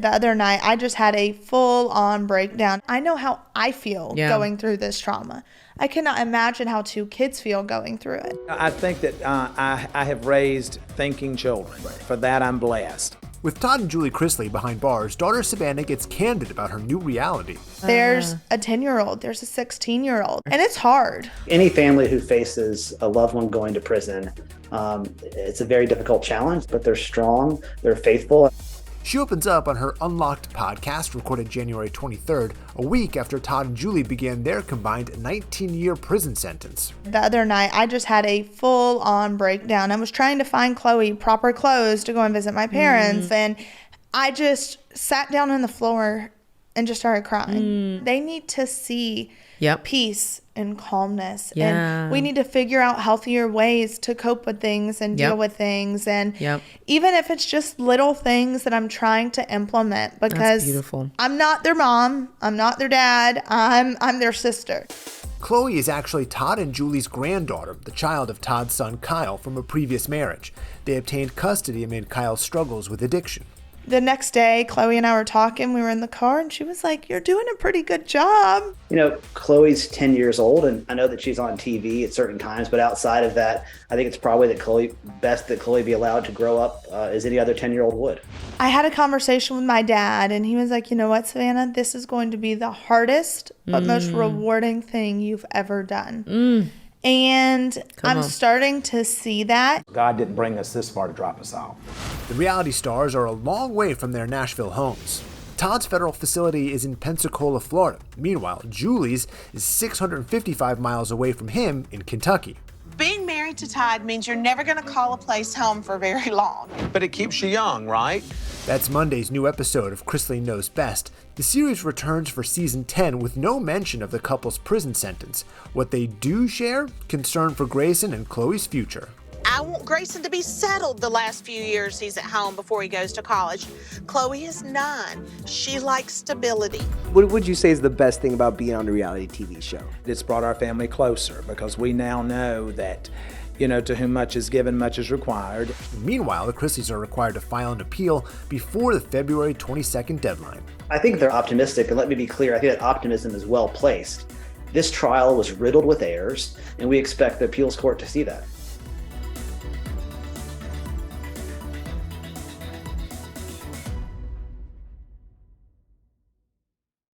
The other night, I just had a full-on breakdown. I know how I feel going through this trauma. I cannot imagine how 2 kids feel going through it. I think that I have raised thinking children. For that, I'm blessed. With Todd and Julie Chrisley behind bars, daughter Savannah gets candid about her new reality. There's a 10-year-old, there's a 16-year-old, and it's hard. Any family who faces a loved one going to prison, it's a very difficult challenge, but they're strong, they're faithful. She opens up on her Unlocked podcast, recorded January 23rd, a week after Todd and Julie began their combined 19-year prison sentence. The other night, I just had a full-on breakdown. I was trying to find Chloe proper clothes to go and visit my parents, and I just sat down on the floor and just started crying. They need to see peace and calmness. And we need to figure out healthier ways to cope with things and deal with things. And even if it's just little things that I'm trying to implement, because I'm not their mom, I'm not their dad, I'm their sister. Chloe is actually Todd and Julie's granddaughter, the child of Todd's son Kyle from a previous marriage. They obtained custody amid Kyle's struggles with addiction. The next day, Chloe and I were talking. We were in the car, and she was like, "You're doing a pretty good job." You know, Chloe's 10 years old, and I know that she's on TV at certain times, but outside of that, I think it's probably best that Chloe be allowed to grow up as any other 10-year-old would. I had a conversation with my dad, and he was like, "You know what, Savannah? This is going to be the hardest but most rewarding thing you've ever done." And I'm starting to see that. God didn't bring us this far to drop us off. The reality stars are a long way from their Nashville homes. Todd's federal facility is in Pensacola, Florida. Meanwhile, Julie's is 655 miles away from him in Kentucky. Being married to Todd means you're never going to call a place home for very long. But it keeps you young, right? That's Monday's new episode of Chrisley Knows Best. The series returns for season 10 with no mention of the couple's prison sentence. What they do share, concern for Grayson and Chloe's future. I want Grayson to be settled the last few years he's at home before he goes to college. Chloe is 9. She likes stability. What would you say is the best thing about being on a reality TV show? It's brought our family closer because we now know that, you know, to whom much is given, much is required. Meanwhile, the Chrisleys are required to file an appeal before the February 22nd deadline. I think they're optimistic, and let me be clear, I think that optimism is well placed. This trial was riddled with errors, and we expect the appeals court to see that.